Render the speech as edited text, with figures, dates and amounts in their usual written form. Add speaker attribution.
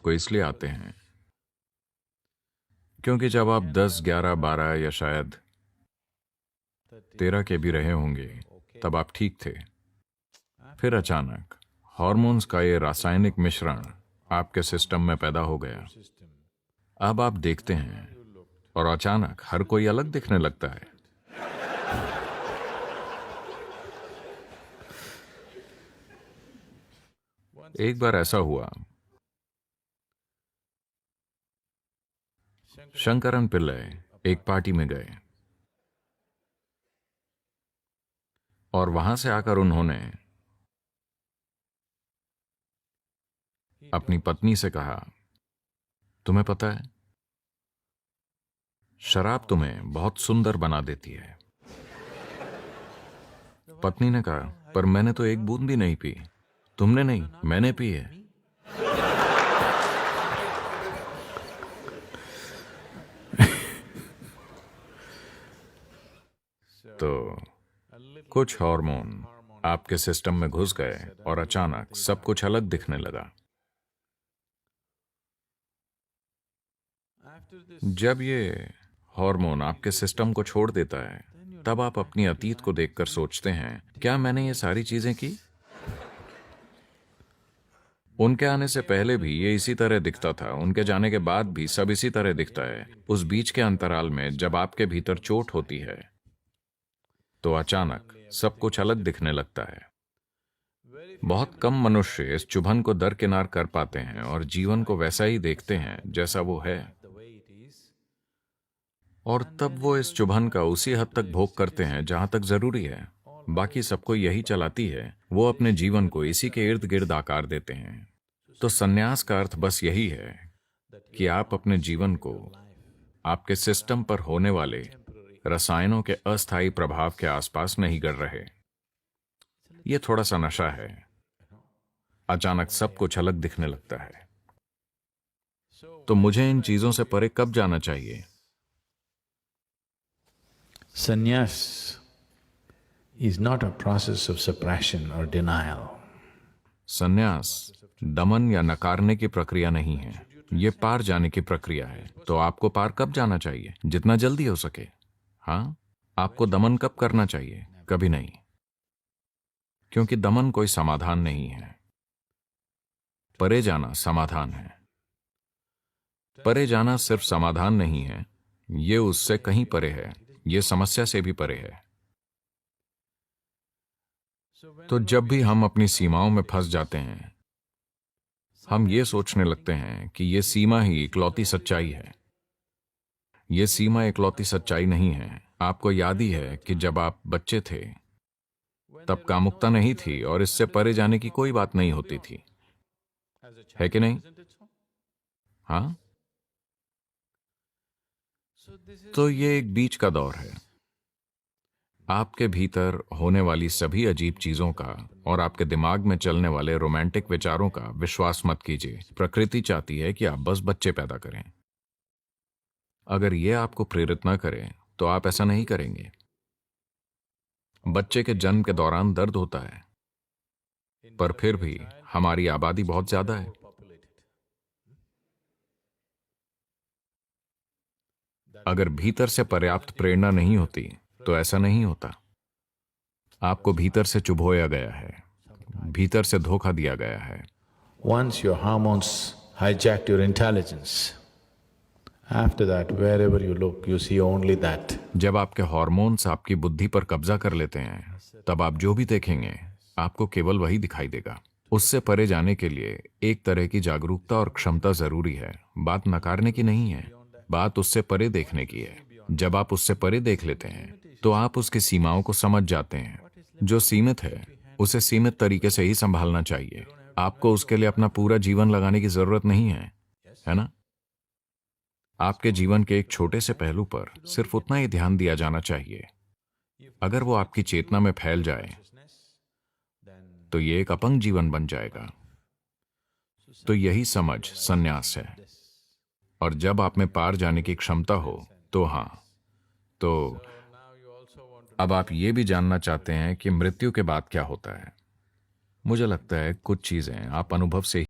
Speaker 1: आपको इसलिए आते हैं क्योंकि जब आप 10, 11, 12 या शायद 13 के भी रहे होंगे तब आप ठीक थे। फिर अचानक हॉर्मोन्स का ये रासायनिक मिश्रण आपके सिस्टम में पैदा हो गया। अब आप देखते हैं और अचानक हर कोई अलग दिखने लगता है। एक बार ऐसा हुआ, शंकरन पिल्लई एक पार्टी में गए और वहां से आकर उन्होंने अपनी पत्नी से कहा, तुम्हें पता है, शराब तुम्हें बहुत सुंदर बना देती है। पत्नी ने कहा, पर मैंने तो एक बूंद भी नहीं पी। तुमने नहीं, मैंने पी है। तो कुछ हार्मोन आपके सिस्टम में घुस गए और अचानक सब कुछ अलग दिखने लगा। जब ये हार्मोन आपके सिस्टम को छोड़ देता है, तब आप अपनी अतीत को देखकर सोचते हैं, क्या मैंने ये सारी चीजें की? उनके आने से पहले भी ये इसी तरह दिखता था, उनके जाने के बाद भी सब इसी तरह दिखता है। उस बीच के अंतराल में जब आपके भीतर चोट होती है तो अचानक सब कुछ अलग दिखने लगता है। बहुत कम मनुष्य इस चुभन को दरकिनार कर पाते हैं और जीवन को वैसा ही देखते हैं जैसा वो है, और तब वो इस चुभन का उसी हद तक भोग करते हैं जहां तक जरूरी है। बाकी सबको यही चलाती है, वो अपने जीवन को इसी के इर्द गिर्द आकार देते हैं। तो संन्यास का अर्थ बस यही है कि आप अपने जीवन को आपके सिस्टम पर होने वाले रसायनों के अस्थायी प्रभाव के आसपास नहीं कर रहे। ये थोड़ा सा नशा है, अचानक सब कुछ अलग दिखने लगता है। तो मुझे इन चीजों से परे कब जाना चाहिए?
Speaker 2: Sannyas is not a process of suppression or denial.
Speaker 1: संन्यास दमन या नकारने की प्रक्रिया नहीं है, ये पार जाने की प्रक्रिया है। तो आपको पार कब जाना चाहिए? जितना जल्दी हो सके। हाँ, आपको दमन कब करना चाहिए? कभी नहीं, क्योंकि दमन कोई समाधान नहीं है। परे जाना समाधान है। परे जाना सिर्फ समाधान नहीं है, ये उससे कहीं परे है, ये समस्या से भी परे है। तो जब भी हम अपनी सीमाओं में फंस जाते हैं, हम ये सोचने लगते हैं कि ये सीमा ही इकलौती सच्चाई है। ये सीमा इकलौती सच्चाई नहीं है। आपको याद ही है कि जब आप बच्चे थे तब कामुकता नहीं थी और इससे परे जाने की कोई बात नहीं होती थी, है कि नहीं? हाँ, तो ये एक बीच का दौर है। आपके भीतर होने वाली सभी अजीब चीजों का और आपके दिमाग में चलने वाले रोमांटिक विचारों का विश्वास मत कीजिए। प्रकृति चाहती है कि आप बस बच्चे पैदा करें। अगर ये आपको प्रेरित न करे तो आप ऐसा नहीं करेंगे। बच्चे के जन्म के दौरान दर्द होता है, पर फिर भी हमारी आबादी बहुत ज्यादा है। अगर भीतर से पर्याप्त प्रेरणा नहीं होती तो ऐसा नहीं होता। आपको भीतर से चुभोया गया है, भीतर से धोखा दिया गया है।
Speaker 2: Once your hormones hijacked your intelligence, after that, wherever you look, you see only that.
Speaker 1: जब आपके हार्मोन्स आपकी बुद्धि पर कब्जा कर लेते हैं, तब आप जो भी देखेंगे आपको केवल वही दिखाई देगा। उससे परे जाने के लिए एक तरह की जागरूकता और क्षमता जरूरी है। बात नकारने की नहीं है, बात उससे परे देखने की है। जब आप उससे परे देख लेते हैं तो आप उसकी सीमाओं को समझ जाते हैं। जो सीमित है उसे सीमित तरीके से ही संभालना चाहिए। आपको उसके लिए अपना पूरा जीवन लगाने की जरूरत नहीं है ना? आपके जीवन के एक छोटे से पहलू पर सिर्फ उतना ही ध्यान दिया जाना चाहिए। अगर वो आपकी चेतना में फैल जाए तो ये एक अपंग जीवन बन जाएगा। तो यही समझ संन्यास है। और जब आप में पार जाने की क्षमता हो तो हाँ, तो अब आप ये भी जानना चाहते हैं कि मृत्यु के बाद क्या होता है। मुझे लगता है कुछ चीजें आप अनुभव से